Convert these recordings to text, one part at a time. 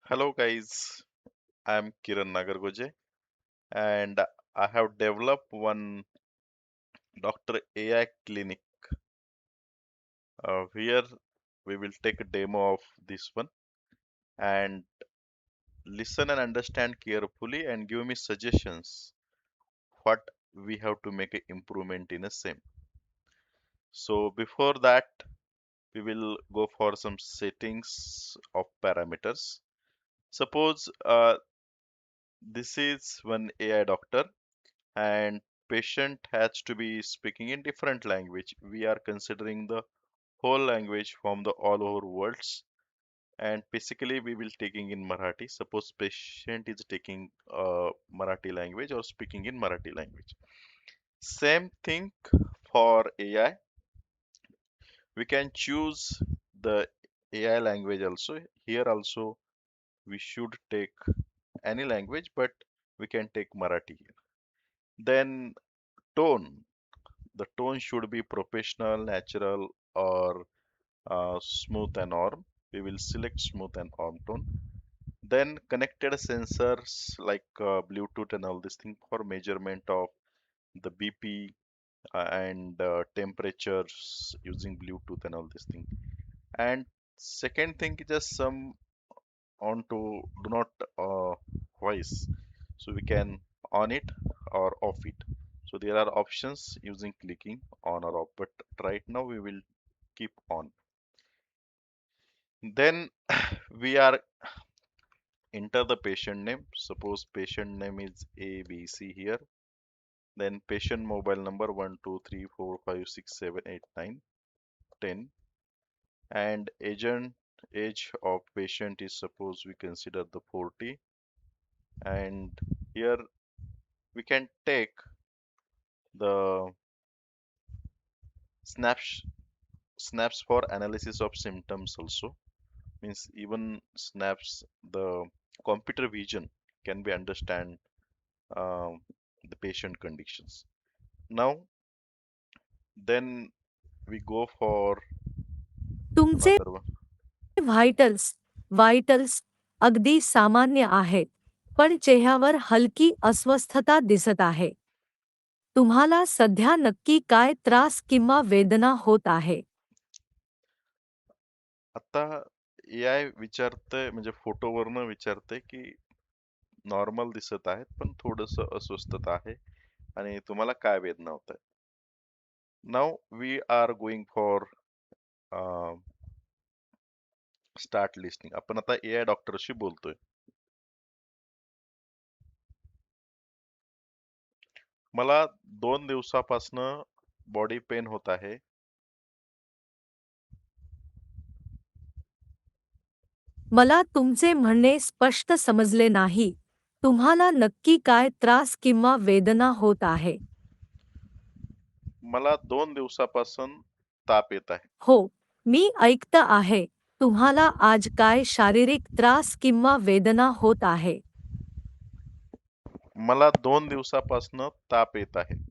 Hello guys, I'm Kiran Nagargoje and I have developed one Dr. AI clinic. Here we will take a demo of this one and listen and understand carefully and give me suggestions what we have to make an improvement in the same. So before that, we will go for some settings of parameters. Suppose this is one AI doctor and patient has to be speaking in different language. We are considering the whole language from the all over worlds, and basically we will taking in Marathi. Suppose patient is taking Marathi language or speaking in Marathi language. Same thing for AI. We can choose the AI language also. Here also we should take any language, but we can take Marathi here. Then tone. The tone should be professional, natural, or smooth and arm. We will select smooth and arm tone. Then connected sensors like Bluetooth and all this thing for measurement of the BP and temperatures using Bluetooth and all this thing. And second thing is just some on to do not voice. So we can on it or off it. So there are options using clicking on or off, but right now we will keep on. Then we are enter the patient name. Suppose patient name is ABC here. Then patient mobile number 1 2 3 4 5 6 7 8 9 10, and agent age of patient is suppose we consider the 40, and here we can take the snaps snaps for analysis of symptoms also, means even snaps the computer vision can be understand um, the patient conditions. Now then we go for तुमचे another one. व्हायटल्स व्हायटल्स अगदी सामान्य आहेत, पण चेहऱ्यावर हलकी अस्वस्थता दिसत आहे. तुम्हाला सध्या नक्की काय त्रास किंवा वेदना होत आहे? आता AI विचारतंय म्हणजे फोटोवरनं विचारतंय की नॉर्मल दिसत आहेत पण थोडस अस्वस्थता आहे आणि तुम्हाला काय वेदना होत आहे. Now we are going for start listing. आपण आता AI डॉक्टरशी बोलतोय. मला 2 दिवसापासनं बॉडी पेन होत आहे. मला तुमचे म्हणणे स्पष्ट समजले नाही. तुम्हाला नक्की काय त्रास किंवा वेदना होत आहे? मला 2 दिवसापासून ताप येत आहे. हो, मी ऐकत आहे. तुम्हाला आज काय शारीरिक त्रास किंवा वेदना होत आहे? मला 2 दिवसापासनं ताप येत आहे.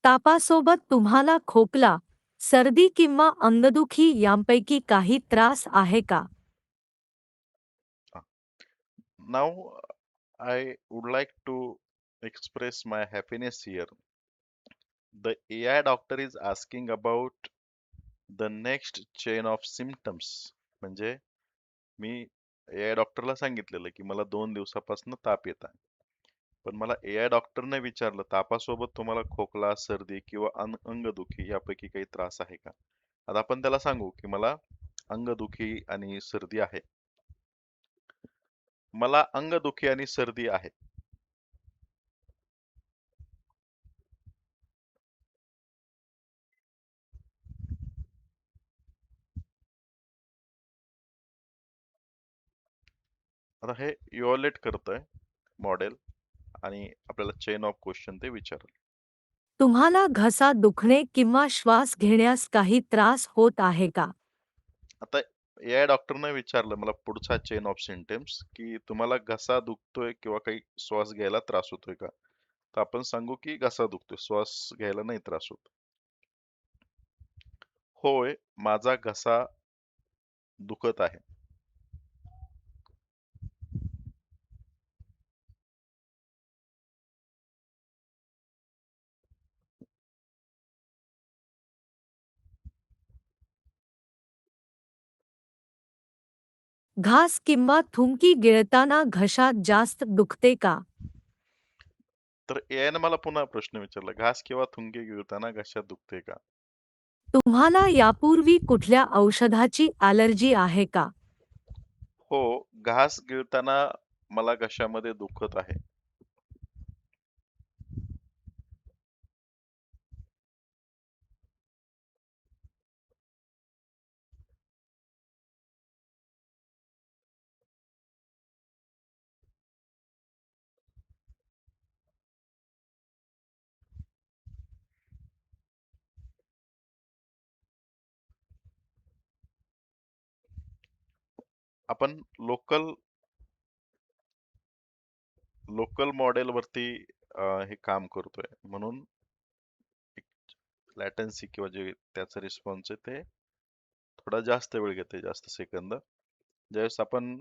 तापासोबत तुम्हाला खोकला, सर्दी किंवा अंगदुखी यांपैकी काही त्रास आहे का? Now I would like to express my happiness here. The AI doctor is asking about the next chain of symptoms. म्हणजे मी AI डॉक्टरला सांगितलेलं की मला 2 दिवसापासून ताप येत आहे. पण मला AI डॉक्टरने विचारलं तापासोबत तुम्हाला खोकला, सर्दी किंवा अंगदुखी यापैकी काही त्रास आहे का? आता आपण त्याला सांगू की मला अंगदुखी आणि सर्दी आहे. मला अंगदुखी आणि सर्दी आहे. आता हे इव्हॅल्युएट करतंय मॉडेल आणि आपल्याला चेन ऑफ क्वेश्चन ते विचारेल. तुम्हाला घसा दुखणे किंवा श्वास घेण्यास काही त्रास होत आहे का? आता या डॉक्टरनं विचारलं मला पुढचा चेन ऑफ सिम्पटम्स, की तुम्हाला घसा दुखतोय किंवा काही श्वास घ्यायला त्रास होतोय का? तर आपण सांगू की घसा दुखतोय, श्वास घ्यायला नाही त्रास होत. होय, माझा घसा दुखत आहे. घास किंवा थुंकी गिळताना घशात जास्त दुखते का? तर याने मला पुन्हा प्रश्न विचारला, घास किंवा थुंकी गिळताना घशात दुखते का? तुम्हाला यापूर्वी कुठल्या औषधाची ॲलर्जी आहे का? हो, घास गिळताना मला घशामध्ये दुखत आहे. आपण लोकल लोकल मॉडेलवरती हे काम करतोय. म्हणून लॅटन्सी किंवा जे त्याचा रिस्पॉन्स आहे ते थोडा जास्त वेळ घेते, जास्त सेकंद. ज्यावेळेस आपण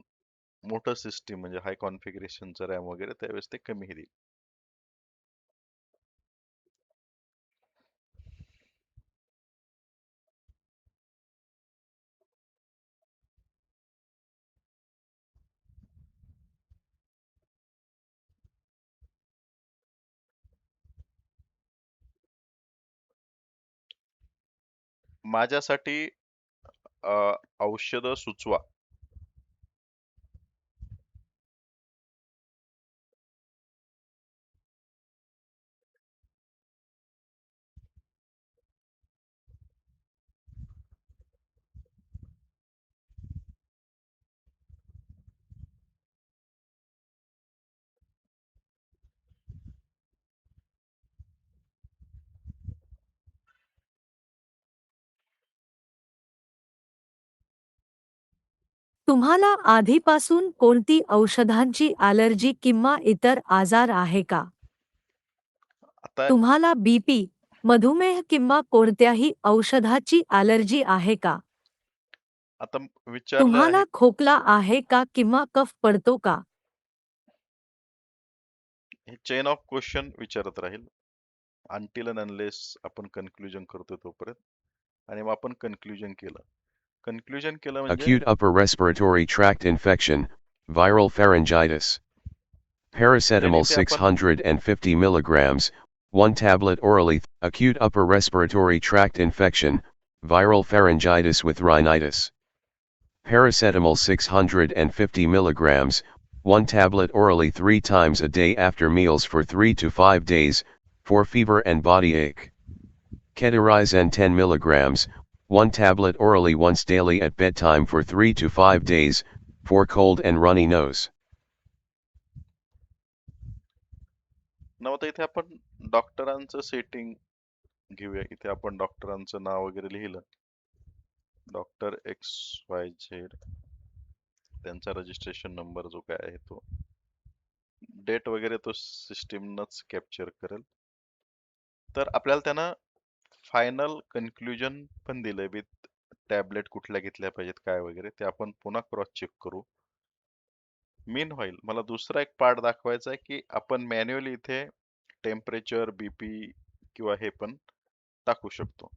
मोठं सिस्टीम म्हणजे हाय कॉन्फिगरेशनचं रॅम वगैरे त्यावेळेस ते कमी देईल. माझ्यासाठी औषधं सुचवा. तुम्हाला आधीपासून कोणती औषधांची ॲलर्जी किंवा इतर आजार आहे का? आता तुम्हाला बीपी, मधुमेह किंवा कोणत्याही औषधाची ॲलर्जी आहे का? आता विचारलं आहे, तुम्हाला खोकला आहे का किंवा कफ पडतो का? हे चेन ऑफ क्वेश्चन विचारत राहील अनटिल अँड अनलेस आपण कन्क्लुजन करतो तोपर्यंत. आणि मग आपण कन्क्लुजन केलं. कन्क्लुजन केलं म्हणजे Acute upper respiratory tract infection, viral pharyngitis. Then Paracetamol इथे आपण 650 milligrams, 1 tablet orally. Acute upper respiratory tract infection, viral pharyngitis with rhinitis. Paracetamol 650 milligrams, 1 tablet orally 3 times a day after meals for 3 to 5 days, for fever and body ache. Ketorisen 10 milligrams, 1 tablet orally once daily at bedtime for 3 to 5 days, for cold and runny nose. नव्हतं इथे आपण डॉक्टरांचं setting घेऊया. इथे आपण डॉक्टरांचं नाव वगैरे लिहिलं. डॉक्टर एक्स वाय झेड, त्यांचा रजिस्ट्रेशन नंबर जो काय आहे तो, डेट वगैरे तो सिस्टीमनच कॅप्चर करेल. तर आपल्याला त्यानं फायनल कन्क्लुजन पण दिलंय विथ टॅबलेट कुठल्या घेतल्या पाहिजेत काय वगैरे, ते आपण पुन्हा क्रॉस चेक करू. मीन होईल मला दुसरा एक पार्ट दाखवायचा आहे की आपण मॅन्युअली इथे टेम्परेचर, बीपी किंवा हे पण टाकू शकतो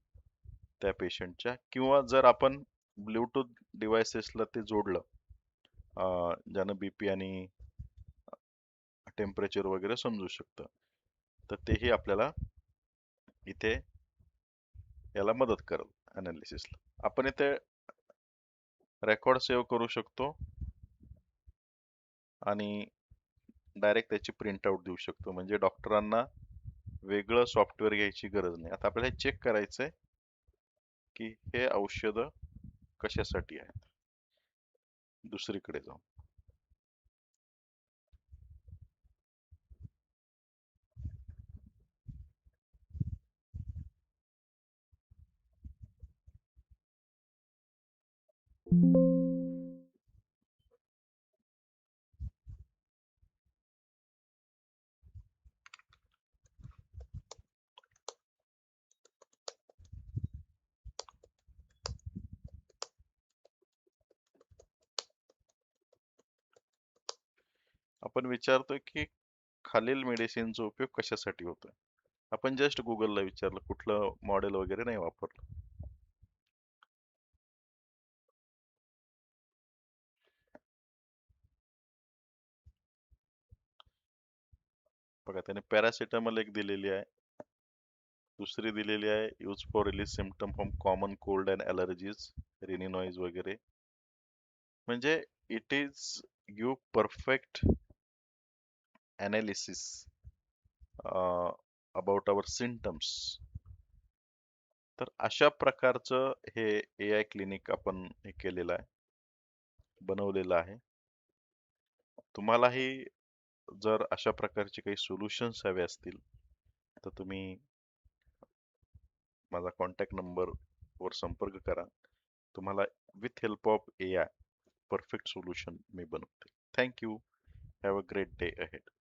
त्या पेशंटच्या, किंवा जर आपण ब्लूटूथ डिव्हायसेसला ते जोडलं, ज्यानं बीपी आणि टेम्परेचर वगैरे समजू शकतं, तर तेही आपल्याला इथे याला मदत करेल अनालिसिसला. आपण इथे रेकॉर्ड सेव्ह करू शकतो आणि डायरेक्ट त्याची प्रिंट आउट देऊ शकतो. म्हणजे डॉक्टरांना वेगळं सॉफ्टवेअर घ्यायची गरज नाही. आता आपल्याला हे चेक करायचंय की हे औषध कशासाठी आहेत. दुसरीकडे जाऊ. आपण विचारतोय की खालील मेडिसिनचा उपयोग कशासाठी होतोय. आपण जस्ट गुगलला विचारलं, कुठलं मॉडेल वगैरे नाही वापरलं. बघा त्याने पॅरासिटामॉल एक दिलेली आहे, दुसरी दिलेली आहे use for release symptom from common cold and allergies, रिनिनॉइज वगैरे. म्हणजे it is give perfect analysis about our symptoms. तर अशा प्रकारचं हे AI क्लिनिक आपण हे केलेलं आहे, बनवलेलं आहे. तुम्हालाही जर अशा प्रकारचे काही सोल्युशन्स हवे असतील तर तुम्ही माझा कॉन्टॅक्ट नंबर वर संपर्क करा. तुम्हाला with help of AI perfect solution मी बनवते. Thank you. Have a great day ahead.